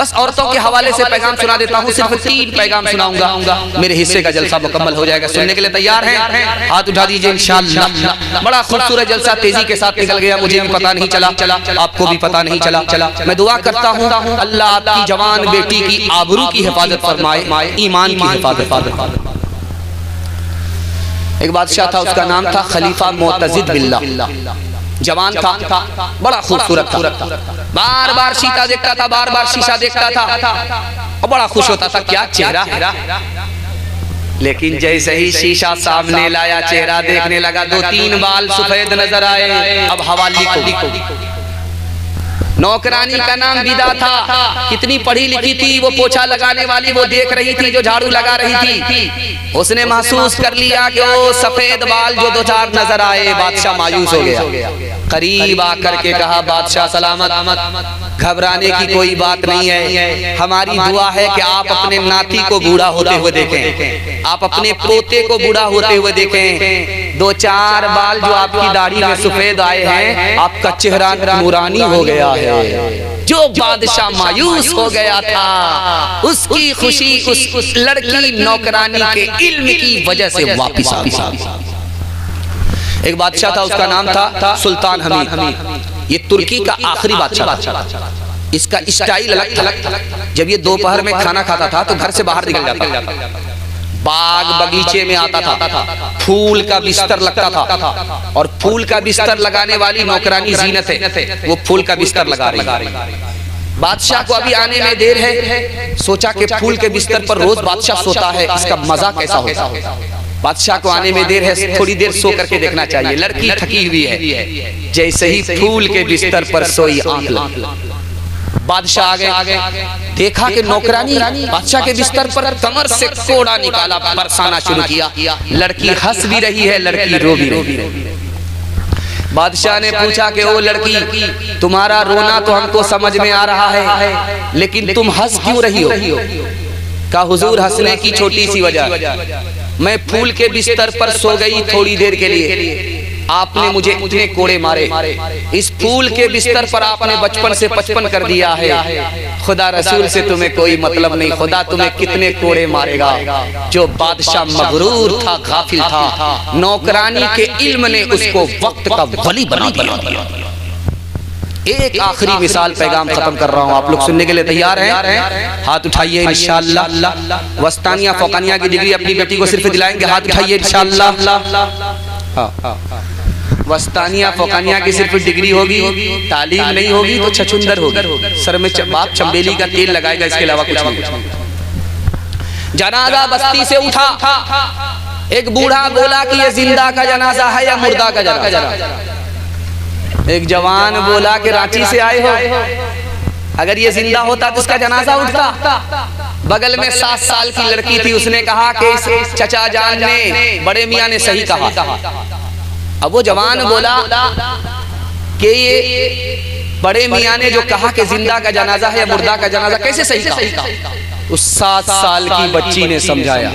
बस औरतों के हवाले से पैगाम सुना देता हूँ, सिर्फ 3 पैगाम सुनाऊंगा, मेरे हिस्से का जलसा मुकम्मल हो जाएगा। सुनने के लिए तैयार हैं? हाथ उठा दीजिए इंशाअल्लाह। बड़ा खूबसूरत जलसा तेजी के साथ निकल गया, मुझे भी पता नहीं चला, आपको भी पता नहीं चला। मैं दुआ करता हूँ अल्लाह आपकी जवान बेटी की आबरू की हिफाजत फरमाए, ईमान की हिफाजत फरमाए। एक बादशाह था, उसका नाम था खलीफा मुअतज़िद बिल्लाह। जवान था, बड़ा खूबसूरत था, बार बार शीशा देखता था, बार बार शीशा देखता था और बड़ा खुश होता था, क्या चेहरा है। लेकिन जैसे ही शीशा सामने लाया, चेहरा देखने लगा, 2-3 बाल सफेद नजर आए। अब हवाली को नौकरानी का नाम विदा था, कितनी पढ़ी लिखी थी वो, पोछा लगाने वाली वो देख रही थी जो झाड़ू लगा रही थी। उसने महसूस कर लिया कि वो सफेद बाल जो 2-4 नजर आए। बादशाह मायूस हो गया, करीब आकर के कहा, बादशाह सलामत, घबराने की कोई बात नहीं है, हमारी दुआ है कि आप अपने नाती को बूढ़ा होते हुए देखें, आप अपने पोते को बूढ़ा होते हुए देखें। 2-4 बाल जो आपकी दाढ़ी में सफेद आए हैं, आपका चेहरा नूरानी हो गया है। जो बादशाह मायूस हो गया था, उसकी खुशी उस लड़की नौकरानी के इल्म की वजह से वापस आ गई। एक बादशाह था, उसका नाम था सुल्तान हमीद। ये तुर्की का आखिरी बादशाह। इसका स्टाइल अलग था। जब ये दोपहर में खाना खाता था तो घर से बाहर निकल जाता, बाग बगीचे में आता था, फूल का बिस्तर लगता था और फूल का बिस्तर लगाने वाली नौकरानी जीनत है, वो फूल का बिस्तर लगा रही। बादशाह को अभी आने में देर है, सोचा कि फूल के बिस्तर पर रोज बादशाह सोता है, इसका मजा कैसा होगा। बादशाह को आने में देर है, थोड़ी देर सो करके देखना चाहिए। लड़की थकी हुई है, जैसे ही फूल के बिस्तर पर सोई, आंख लगी। बादशाह आगे देखा कि नौकरानी बादशाह के बिस्तर पर कमर से कोड़ा निकाला, बरसाना शुरू किया। लड़की हंस भी रही है, लड़की रो भी रही है। बादशाह ने पूछा कि ओ लड़की, तुम्हारा रोना तो हमको समझ में आ रहा है, लेकिन तुम हंस क्यों रही हो? कहा, हुजूर, हंसने की छोटी सी वजह, मैं फूल के बिस्तर पर सो गई थोड़ी देर के लिए, आपने मुझे इतने कोड़े मारे, इस फूल के बिस्तर पर आपने बचपन से 55 कर दिया है। खुदा रसूल से तुम्हें कोई मतलब नहीं, खुदा तुम्हें कितने कोड़े मारेगा। जो बादशाह मगरूर था, गाफिल था, नौकरानी के इल्म ने उसको वक्त का वली बना दिया। एक आखिरी मिसाल पैगाम खत्म कर रहा हूँ, आप लोग सुनने के लिए तैयार हैं? हाथ उठाइए इंशाअल्लाह। वस्तानिया फौकानिया की डिग्री अपनी बेटी को सिर्फ दिलाएंगे, हाथ उठाइए इंशाअल्लाह। वस्तानिया फौकानिया की सिर्फ डिग्री होगी, तालीम नहीं होगी तो छछुंदर होगी, सर में बाप चंबेली का तेल लगाएगा, इसके अलावा कुछ नहीं। जनाजा बस्ती से उठा, एक बूढ़ा बोला कि ये जिंदा का जनाजा है या मुर्दा का जनाजा। एक जवान बोला कि रांची से आए हो, अगर ये जिंदा होता तो इसका जनाजा उठता। बगल में 7 साल की लड़की थी, उसने कहा कि चचा जान ने, बड़े मियाँ ने सही कहा। अब वो जवान बोला कि ये बड़े मियाँ ने जो कहा कि जिंदा का जनाजा है या मुर्दा का जनाजा, कैसे सही कहा? उस 7 साल की बच्ची ने समझाया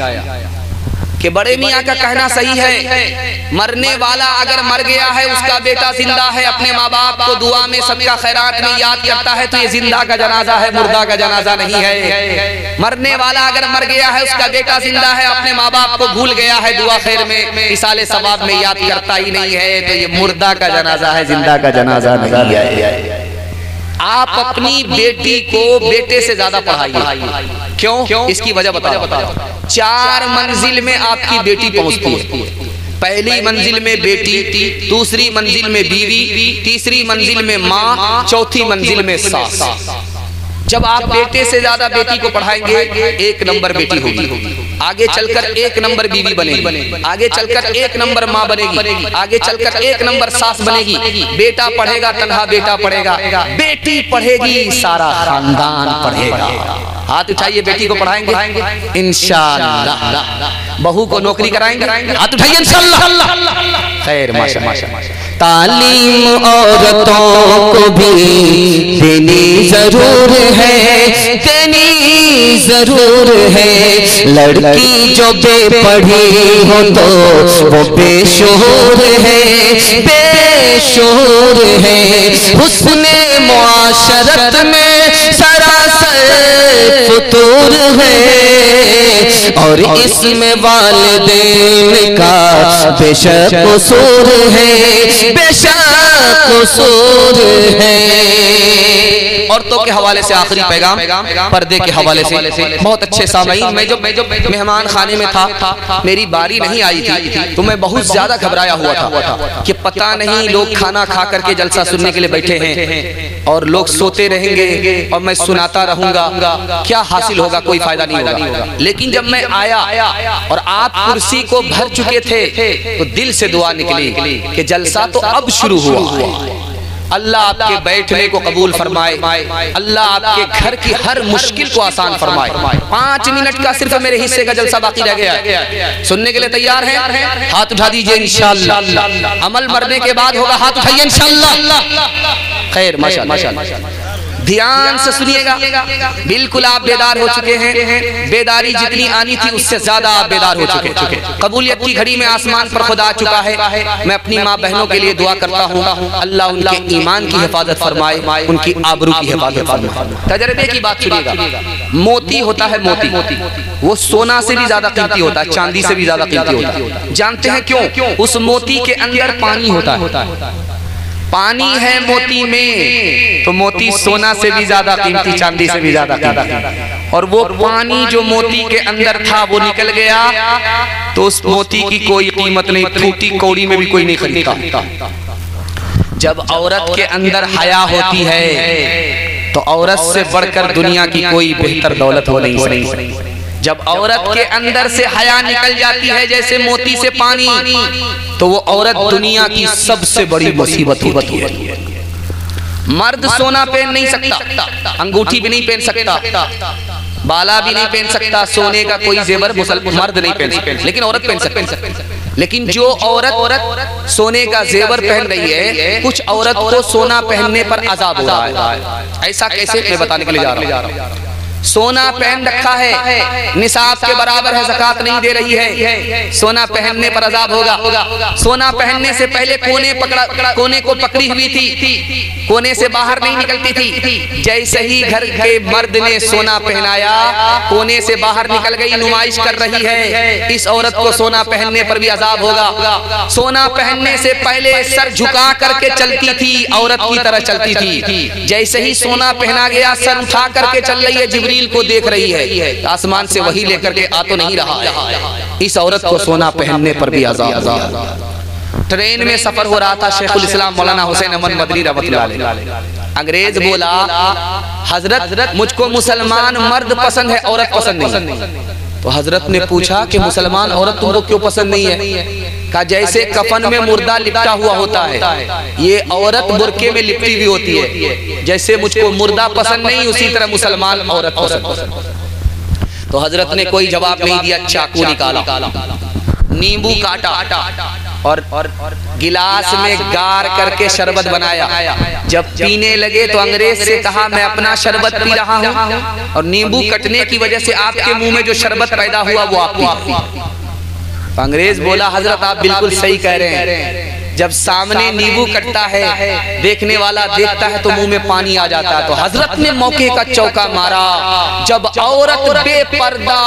कि बड़े मियाँ का कहना सही है, मरने वाला अगर मर गया है, उसका बेटा जिंदा है, अपने माँ बाप को दुआ में सदका खैरात में याद करता है, तो ये जिंदा का जनाजा है, मुर्दा का जनाजा नहीं है। मरने वाला अगर मर गया है, उसका बेटा जिंदा है, अपने माँ बाप को भूल गया है, दुआ खैर में, इसाले सवाब में याद करता ही नहीं है, तो ये मुर्दा का जनाजा है, जिंदा का जनाजा नहीं है। आप अपनी बेटी को बेटे से ज्यादा पढ़ाइए। क्यों? इसकी वजह बताओ। 4 मंजिल में आपकी बेटी पहुंचती है। पहली मंजिल में बेटी, दूसरी मंजिल में बीवी, तीसरी मंजिल में माँ, चौथी मंजिल में सास। जब आप बेटे से ज्यादा बेटी को पढ़ाएंगे, 1 नंबर बेटी होगी, आगे चलकर 1 नंबर बीवी बनेगी, आगे चलकर 1 नंबर माँ बनेगी, आगे चलकर 1 नंबर सास बनेगी। बेटा पढ़ेगा, तन्हा बेटा पढ़ेगा, बेटी पढ़ेगी, सारा खानदान पढ़ेगा। हाथ उठाइए, बेटी को पढ़ाएंगे इंशाअल्लाह। बहू को नौकरी कराएंगे, हाथ उठाइए इंशाअल्लाह। खैर, माशाअल्लाह। तालीम औरतों को भी देनी जरूर है, देनी जरूर है। लड़की जो बेपढ़ी हो तो वो बेशोर है, बेशोर है। हुस्ने मुआशरत में सरासर और इसमें वालिदैन का बेशक कसूर है, बेशक कसूर है। औरतों के हवाले से आखिरी पैगाम पर्दे के हवाले से बहुत अच्छे सामईन। मैं जो मेहमान खाने में था, मेरी बारी नहीं आई थी, तो मैं बहुत ज्यादा घबराया हुआ था कि पता नहीं लोग खाना खा करके जलसा सुनने के लिए बैठे हैं और लोग सोते रहेंगे और मैं सुनाता रहूंगा, क्या हासिल होगा, कोई फायदा नहीं होगा। लेकिन जब मैं आया और आप कुर्सी को भर चुके थे तो दिल से दुआ निकली कि जलसा तो अब शुरू हुआ। अल्लाह आपके बैठने को कबूल फरमाए, अल्लाह आपके घर की हर मुश्किल को आसान फरमाए। 5 मिनट का सिर्फ मेरे हिस्से का जलसा बाकी रह गया। सुनने के लिए तैयार हैं? हाथ उठा दीजिए इंशाअल्लाह। अमल मरने के बाद होगा, हाथ उठाइए इंशाअल्लाह। खैर, माशाअल्लाह। ध्यान से सुनिएगा, बिल्कुल आप बेदार हो चुके हैं। बेदारी जितनी आनी थी उससे ज्यादा आप बेदार हो चुके। कबूलियत की घड़ी में आसमान पर खुदा आ चुका है। मैं अपनी माँ बहनों के लिए दुआ करता हूँ, अल्लाह उनके ईमान की हिफाजत फरमाए, उनकी आबरू की हिफाजत फरमाए। तजर्बे की बात सुनिएगा, मोती होता है, मोती वो सोना से भी ज्यादा कीमती होता है, चांदी से भी ज्यादा कीमती होता है। जानते हैं क्यों? उस मोती के अंदर पानी होता है। पानी है मोती में, तो मोती सोना से भी ज्यादा कीमती, चांदी से भी ज्यादा कीमती। और वो पानी जो मोती के अंदर था वो निकल गया तो उस मोती की कोई कीमत नहीं, टूटी कौड़ी में भी कोई नहीं खरीदता। जब औरत के अंदर हया होती है तो औरत से बढ़कर दुनिया की कोई बेहतर दौलत हो नहीं सकती। जब औरत के अंदर से हया निकल जाती है जैसे मोती से पानी, तो वो औरत दुनिया की सबसे बड़ी मुसीबत होती है। मर्द सोना पहन नहीं सकता, अंगूठी भी नहीं पहन सकता, बाला भी नहीं पहन सकता, सोने का कोई जेवर मर्द नहीं पहन सकता, लेकिन औरत पहन सकती। लेकिन जो औरत सोने का जेवर पहन रही है, कुछ औरत को सोना पहनने पर अजाब हो रहा है। ऐसा कैसे, मैं बताने के लिए जा रहा हूँ। सोना पहन रखा है, निसाब के बराबर है, ज़कात नहीं दे रही है, सोना पहनने पर अजाब होगा। सोना पहनने से पहले कोने को पकड़ी हुई थी, कोने से बाहर नहीं निकलती थी। जैसे ही घर के मर्द ने सोना पहनाया, कोने से बाहर निकल गई, नुमाइश कर रही है। इस औरत को सोना पहनने पर भी अजाब होगा। सोना पहनने से पहले सर झुका करके चलती थी, औरत की तरह चलती थी। जैसे ही सोना पहना गया, सर उठा करके चल रही है, जिब्रील को देख रही है, आसमान से वही लेकर के आ तो नहीं रहा है। इस औरत को सोना पहनने पर भी अजाब। ट्रेन में सफर हो रहा था, शेखुल इस्लाम मौलाना हुसैन अहमद मदनी रहमतुल्लाह अलैह। अंग्रेज बोला, हजरत मुझको मुसलमान मर्द पसंद है, औरत पसंद नहीं। तो हजरत ने पूछा कि मुसलमान औरत तुमको क्यों पसंद नहीं है? कहा जैसे कफन में मुर्दा लिपटा हुआ होता है, ये औरत बुरके में लिपटी हुई होती है। जैसे मुझको मुर्दा पसंद नहीं, उसी तरह मुसलमान औरत पसंद। तो हजरत ने कोई जवाब नहीं दिया, चाकू निकाला, नींबू काटा और गिलास में गार करके शरबत बनाया। जब पीने लगे तो अंग्रेज से कहा, मैं अपना शरबत पी रहा हूँ और नींबू कटने की वजह से आपके मुंह में जो शरबत पैदा हुआ वो आप पी। अंग्रेज बोला, हजरत आप बिल्कुल सही कह रहे हैं। जब सामने नींबू कटता है, देखने वाला देखता है तो मुंह में पानी आ जाता है। तो हजरत ने मौके का चौका मारा। जब औरत बेपर्दा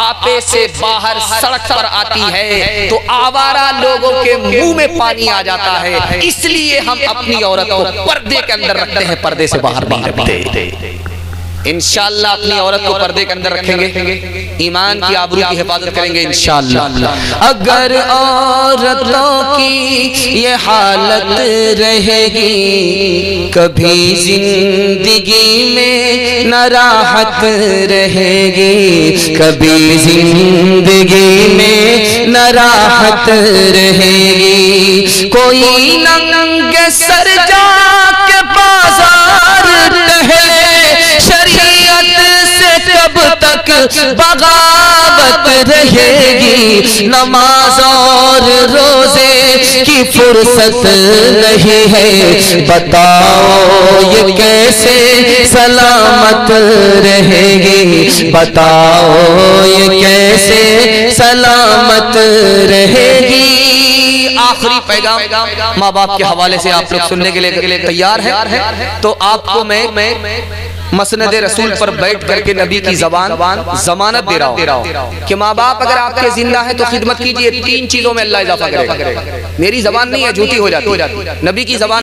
आपे से बाहर सड़क पर आती है तो आवारा लोगों के मुंह में पानी आ जाता है। इसलिए हम अपनी औरत को पर्दे के अंदर रखते हैं, पर्दे से बाहर नहीं रखते। इंशाअल्लाह अपनी औरत को पर्दे के अंदर रखेंगे, ईमान की आबरू की हिफाजत करेंगे इंशाअल्लाह। अगर औरतों की ये हालत रहेगी, कभी जिंदगी में न राहत रहेगी, कभी जिंदगी में न राहत रहेगी। कोई नंगे सर जाके बाजार टहले, शरीयत से कब तक बगावत रहेगी। नमाज और रोजे की फुर्सत नहीं है, बताओ ये कैसे सलामत रहेगी, बताओ ये कैसे सलामत रहेगी। आखिरी पैगाम माँ बाप के हवाले से आप लोग सुनने के लिए तैयार है? तो आपको मैं मसनद रसूल पर बैठ करके नबी की जबान जमानत दे रहा हूँ कि माँ बाप अगर आपके जिंदा है तो खिदमत कीजिए, 3 चीजों में अल्लाह इजाफा करेगा। मेरी जबान नहीं है, झूठी हो जाती, नबी की जबान